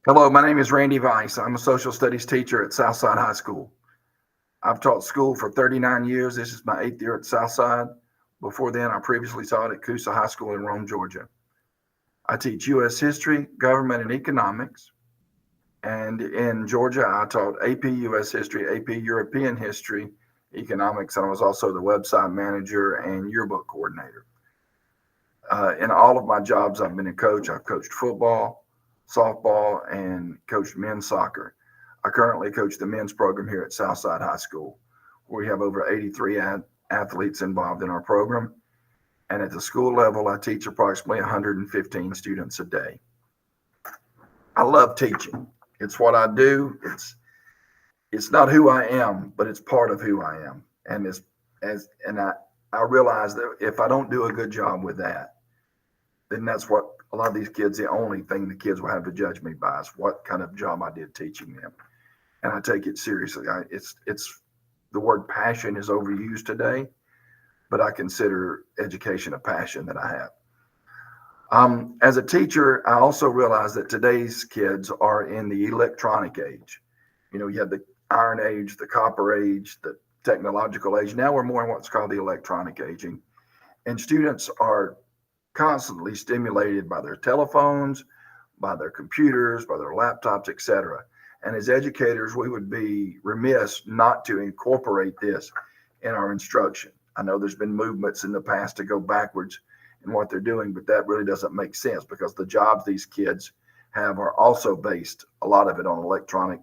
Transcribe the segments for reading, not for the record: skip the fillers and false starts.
Hello, my name is Randy Weiss. I'm a social studies teacher at Southside High School. I've taught school for 39 years. This is my eighth year at Southside. Before then, I previously taught at Coosa High School in Rome, Georgia. I teach U.S. history, government, and economics. And in Georgia, I taught AP U.S. history, AP European history, economics, and I was also the website manager and yearbook coordinator. In all of my jobs, I've been a coach. I've coached football, softball, and coached men's soccer. I currently coach the men's program here at Southside High School, where we have over 83 athletes involved in our program. And at the school level, I teach approximately 115 students a day. I love teaching. It's what I do. It's not who I am, but it's part of who I am. And it's as and I realize that if I don't do a good job with that, then that's what a lot of these kids, the only thing the kids will have to judge me by is what kind of job I did teaching them. And I take it seriously. It's the word passion is overused today, but I consider education a passion that I have. As a teacher, I also realize that today's kids are in the electronic age. You have the iron age, the copper age, the technological age. Now we're more in what's called the electronic aging. And students are constantly stimulated by their telephones, by their computers, by their laptops, etc. And as educators, we would be remiss not to incorporate this in our instruction. I know there's been movements in the past to go backwards in what they're doing, but that really doesn't make sense because the jobs these kids have are also based, a lot of it, on electronic,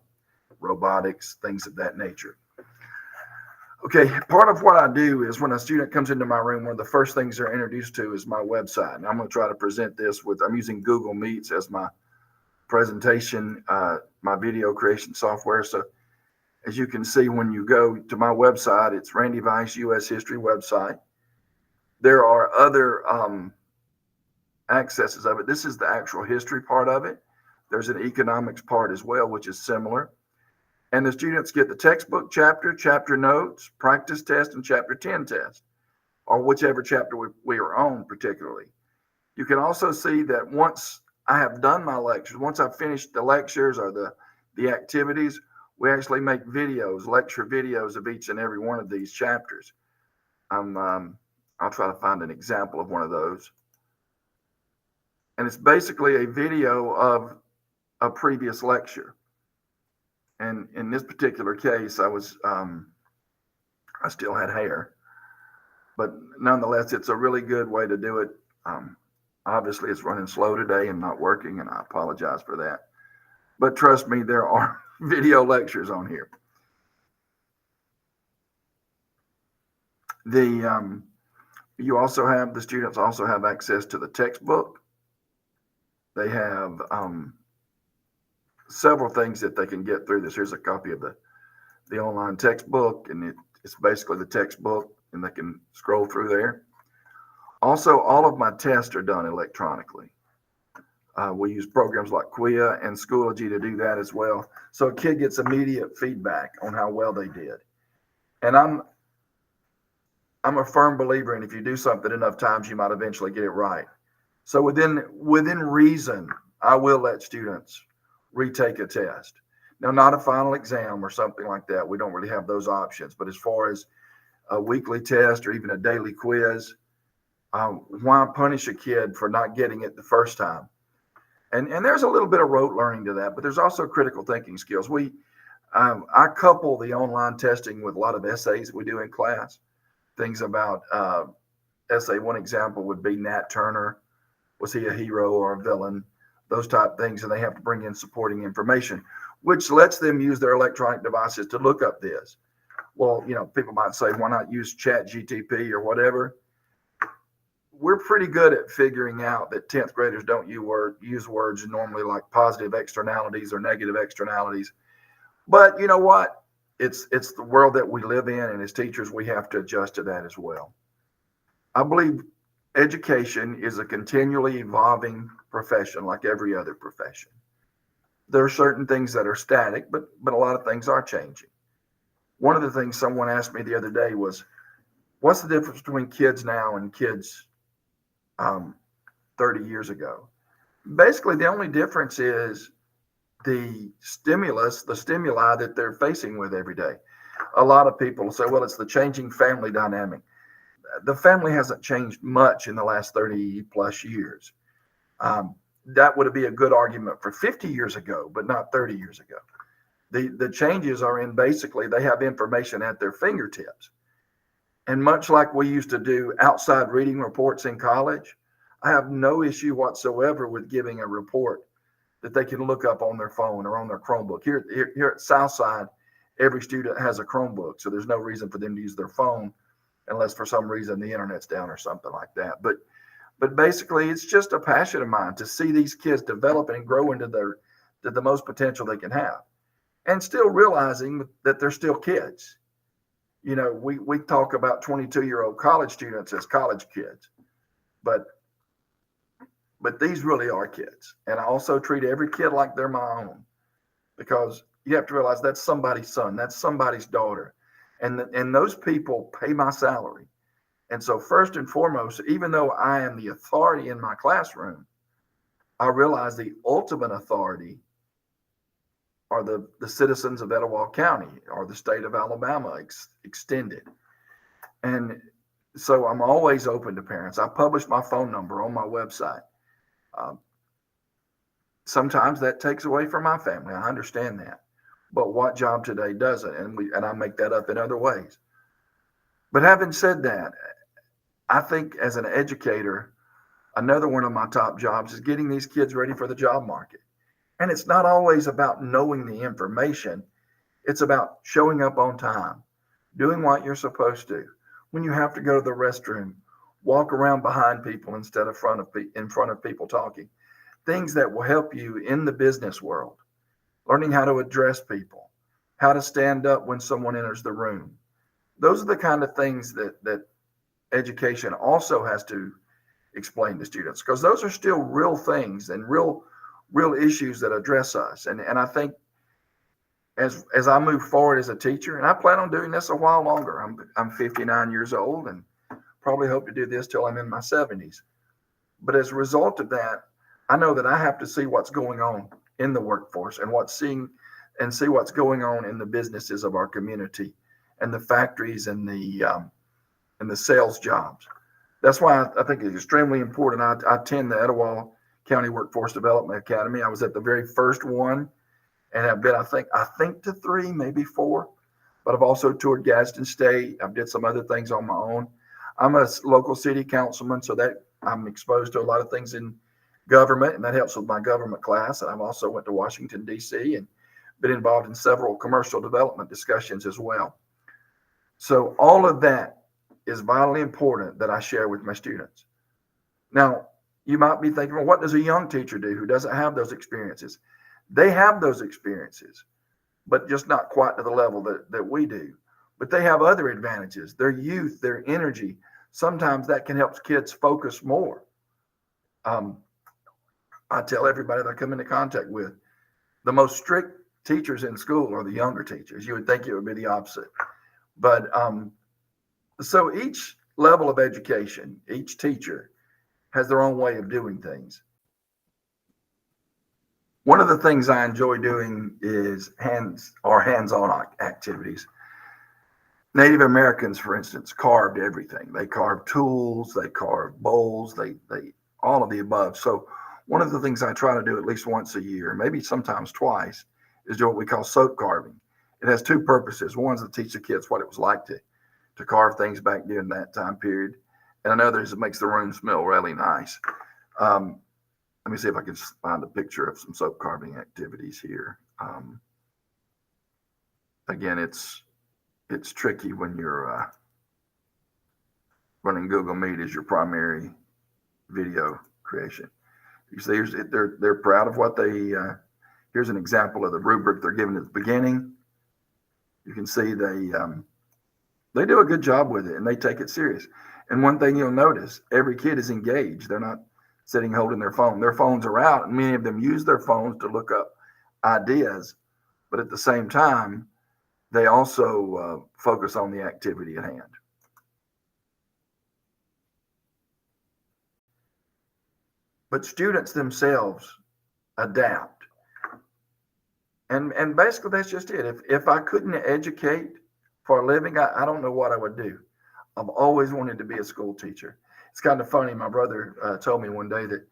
robotics, things of that nature. Okay, part of what I do is when a student comes into my room, one of the first things they're introduced to is my website. And I'm going to try to present this I'm using Google Meets as my presentation, my video creation software. So as you can see, when you go to my website, it's Randy Weiss U.S. History website. There are other accesses of it. This is the actual history part of it. There's an economics part as well, which is similar. And the students get the textbook chapter notes, practice test, and chapter 10 test, or whichever chapter we are on particularly. You can also see that once I have done my lectures, once I've finished the lectures or the activities, we actually make videos, lecture videos of each and every one of these chapters. I'll try to find an example of one of those. And it's basically a video of a previous lecture. And in this particular case, I still had hair, but nonetheless, it's a really good way to do it. Obviously, it's running slow today and not working, and I apologize for that. But trust me, there are video lectures on here. The students also have access to the textbook. They have several things that they can get through this. Here's a copy of the online textbook, and it's basically the textbook, and they can scroll through there. Also, all of my tests are done electronically. We use programs like Quia and Schoology to do that as well. So a kid gets immediate feedback on how well they did. And I'm a firm believer in if you do something enough times, you might eventually get it right. So within reason, I will let students retake a test. Now, not a final exam or something like that. We don't really have those options. But as far as a weekly test or even a daily quiz, why punish a kid for not getting it the first time? And there's a little bit of rote learning to that, but there's also critical thinking skills. I couple the online testing with a lot of essays we do in class. Things about essay. One example would be Nat Turner. Was he a hero or a villain? Those type things, and they have to bring in supporting information, which lets them use their electronic devices to look up this. Well, people might say, why not use ChatGPT or whatever? We're pretty good at figuring out that 10th graders don't use words normally like positive externalities or negative externalities. But you know what? It's the world that we live in, and as teachers, we have to adjust to that as well. I believe education is a continually evolving profession like every other profession. There are certain things that are static, but a lot of things are changing. One of the things someone asked me the other day was, what's the difference between kids now and kids 30 years ago? Basically, the only difference is the stimuli that they're facing with every day. A lot of people say, well, it's the changing family dynamic. The family hasn't changed much in the last 30 plus years. That would be a good argument for 50 years ago, but not 30 years ago. The changes are in basically they have information at their fingertips. And much like we used to do outside reading reports in college, I have no issue whatsoever with giving a report that they can look up on their phone or on their Chromebook. Here at Southside, every student has a Chromebook, so there's no reason for them to use their phone unless for some reason the internet's down or something like that. But basically, it's just a passion of mine to see these kids develop and grow into the most potential they can have, and still realizing that they're still kids. You know, we talk about 22-year-old college students as college kids, but these really are kids. And I also treat every kid like they're my own, because you have to realize that's somebody's son, that's somebody's daughter, and those people pay my salary. And so first and foremost, even though I am the authority in my classroom, I realize the ultimate authority are the citizens of Etowah County or the state of Alabama extended. And so I'm always open to parents. I publish my phone number on my website. Sometimes that takes away from my family. I understand that. But what job today doesn't? And I make that up in other ways. But having said that, I think as an educator, another one of my top jobs is getting these kids ready for the job market. And it's not always about knowing the information. It's about showing up on time, doing what you're supposed to. When you have to go to the restroom, walk around behind people instead of in front of people talking. Things that will help you in the business world. Learning how to address people, how to stand up when someone enters the room. Those are the kind of things that education also has to explain to students, because those are still real things and real issues that address us. And I think as I move forward as a teacher, and I plan on doing this a while longer. I'm 59 years old and probably hope to do this till I'm in my 70s. But as a result of that, I know that I have to see what's going on in the workforce and see what's going on in the businesses of our community and the factories and the sales jobs. That's why I think it's extremely important. I attend the Etowah County Workforce Development Academy. I was at the very first one, and I've been, I think to 3, maybe 4, but I've also toured Gadsden State. I've did some other things on my own. I'm a local city councilman, so that I'm exposed to a lot of things in government, and that helps with my government class. And I've also went to Washington, D.C. and been involved in several commercial development discussions as well. So all of that is vitally important that I share with my students. Now, you might be thinking, well, what does a young teacher do who doesn't have those experiences? They have those experiences, but just not quite to the level that we do. But they have other advantages, their youth, their energy. Sometimes that can help kids focus more. I tell everybody that I come into contact with, the most strict teachers in school are the younger teachers. You would think it would be the opposite. But so each level of education, each teacher has their own way of doing things. One of the things I enjoy doing is hands-on activities. Native Americans, for instance, carved everything. They carved tools, they carved bowls, they all of the above. So one of the things I try to do at least once a year, maybe sometimes twice, is do what we call soap carving. It has 2 purposes. One is to teach the kids what it was like to carve things back during that time period. And another is it makes the room smell really nice. Let me see if I can find a picture of some soap carving activities here. Again, it's tricky when you're running Google Meet as your primary video creation. You see, they're proud of what they. Here's an example of the rubric they're given at the beginning. You can see they do a good job with it and they take it serious. And one thing you'll notice, every kid is engaged. They're not sitting holding their phone. Their phones are out, and many of them use their phones to look up ideas. But at the same time, they also focus on the activity at hand. But students themselves adapt. And basically that's just it. If I couldn't educate for a living, I don't know what I would do. I've always wanted to be a school teacher. It's kind of funny. My brother told me one day that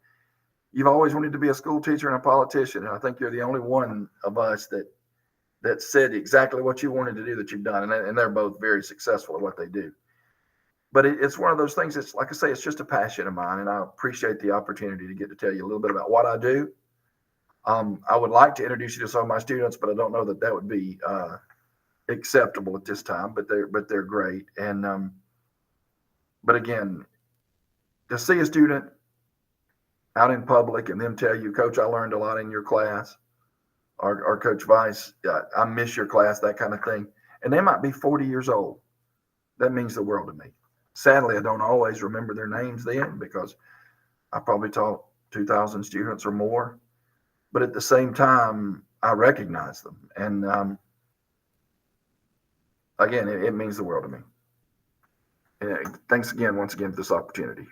you've always wanted to be a school teacher and a politician, and I think you're the only one of us that said exactly what you wanted to do that you've done, and they're both very successful at what they do. But it's one of those things. It's like I say, it's just a passion of mine, and I appreciate the opportunity to get to tell you a little bit about what I do. I would like to introduce you to some of my students, but I don't know that would be acceptable at this time. But they're great, and but again, to see a student out in public and them tell you, Coach, I learned a lot in your class, or Coach Vice, I miss your class, that kind of thing. And they might be 40 years old. That means the world to me. Sadly, I don't always remember their names then because I probably taught 2,000 students or more. But at the same time, I recognize them. And again, it means the world to me. Thanks again, once again, for this opportunity.